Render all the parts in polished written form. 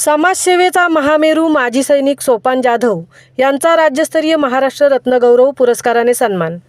समाजसेवेचा महामेरू माजी सैनिक सोपान जाधव यांचा राज्यस्तरीय महाराष्ट्र रत्नगौरव पुरस्काराने सन्मान।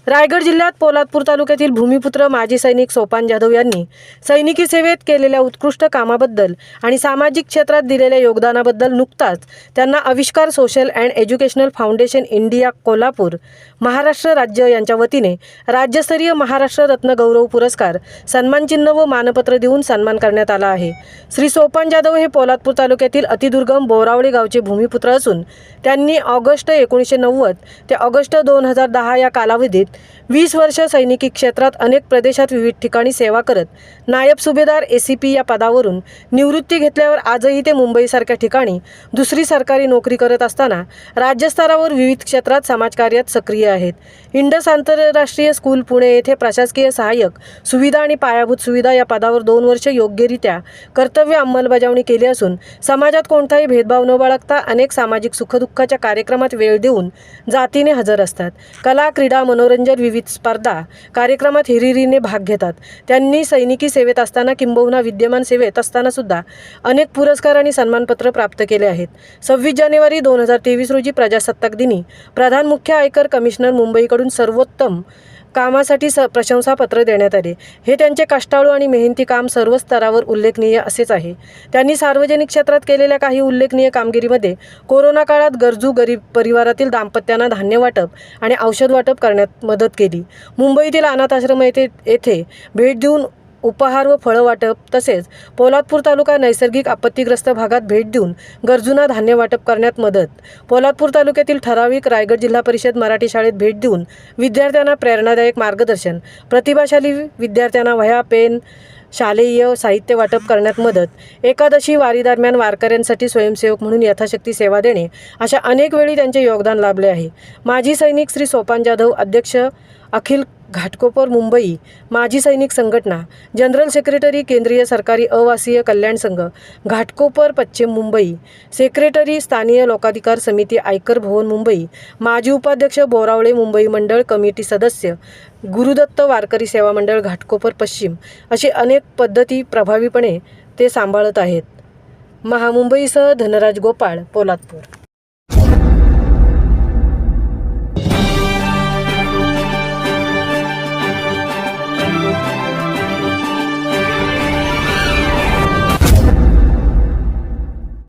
रायगड जिल्ह्यात पोलादपूर तालुक्यातील भूमिपुत्र माजी सैनिक सोपान जाधव यांनी सैनिकी सेवेत केलेल्या उत्कृष्ट कामाबद्दल आणि सामाजिक क्षेत्रात दिलेल्या योगदानाबद्दल नुकताच त्यांना आविष्कार social and educational foundation India Kolhapur Maharashtra राज्य यांच्या वतीने राज्यस्तरीय महाराष्ट्र रत्नगौरव पुरस्कार सन्मानचिन्ह व मानपत्र देऊन सन्मान करण्यात आला आहे। श्री सोपान जाधव हे पोलादपूर तालुक्यातील अतिदुर्गम बोरावळे गावचे भूमिपुत्र असून त्यांनी ऑगस्ट 1990 ते ऑगस्ट 2010 या कालावधीत 20 वर्ष सैनिकी क्षेत्रात अनेक प्रदेशात विविध ठिकाणी सेवा करत नायब सुभेदार ACP या पदावरून निवृत्ती घेतल्यावर आजही ते मुंबईसारख्या ठिकाणी दुसरी सरकारी नोकरी करत असताना राज्यस्तरावर विविध क्षेत्रात समाजकार्यात सक्रिय आहेत। इंडस आंतरराष्ट्रीय स्कूल पुणे येथे प्रशासकीय सहाय्यक सुविधा आणि पायाभूत सुविधा या पदावर 2 वर्ष योग्यरित्या कर्तव्य अंमलबजावणी केली असून समाजात कोणताही भेदभाव न बाळगता अनेक सामाजिक सुखदुःखाच्या कार्यक्रमात वेळ देऊन जातीने हजर असतात। कला, क्रीडा, मनोरंजन, विविध स्पर्धा कार्यक्रमात हिरिरीने भाग घेतात। त्यांनी सैनिकी सेवेत असताना किंबहुना विद्यमान सेवेत असताना सुद्धा अनेक पुरस्कार आणि सन्मानपत्र प्राप्त केले आहेत। 26 जानेवारी 2023 रोजी प्रजासत्ताक दिनी प्रधान मुख्य आयकर कमिशनर मुंबईकडून सर्वोत्तम कामासाठी प्रशंसापत्र देण्यात आले। हे त्यांचे कष्टाळू आणि मेहनती काम सर्व स्तरावर उल्लेखनीय असेच आहे। त्यांनी सार्वजनिक क्षेत्रात केलेल्या काही उल्लेखनीय कामगिरीमध्ये कोरोना काळात गरजू गरीब परिवारातील दाम्पत्यांना धान्य वाटप आणि औषध वाटप करण्यात मदत केली। मुंबईतील अनाथाश्रम येथे भेट देऊन उपहार व फळं वाटप, तसेच पोलादपूर तालुका नैसर्गिक आपत्तीग्रस्त भागात भेट देऊन गरजूंना धान्य वाटप करण्यात मदत। पोलादपूर तालुक्यातील ठराविक रायगड जिल्हा परिषद मराठी शाळेत भेट देऊन विद्यार्थ्यांना प्रेरणादायक मार्गदर्शन, प्रतिभाशाली विद्यार्थ्यांना वह्या, पेन, शालेय साहित्य वाटप करण्यात मदत। एकादशी वारी दरम्यान वारकऱ्यांसाठी स्वयंसेवक म्हणून यथाशक्ती सेवा देणे, अशा अनेक वेळी त्यांचे योगदान लाभले आहे। माजी सैनिक श्री सोपान जाधव, अध्यक्ष अखिल घाटकोपर मुंबई माजी सैनिक संघटना, जनरल सेक्रेटरी केंद्रीय सरकारी अवासीय कल्याण संघ घाटकोपर पश्चिम मुंबई, सेक्रेटरी स्थानीय लोकाधिकार समिती आयकर भवन मुंबई, माजी उपाध्यक्ष बोरावळे मुंबई मंडळ कमिटी सदस्य, गुरुदत्त वारकरी सेवा मंडळ घाटकोपर पश्चिम, अशी अनेक पद्धती प्रभावीपणे ते सांभाळत आहेत। महामुंबईसह धनराज गोपाळ, पोलादपूर।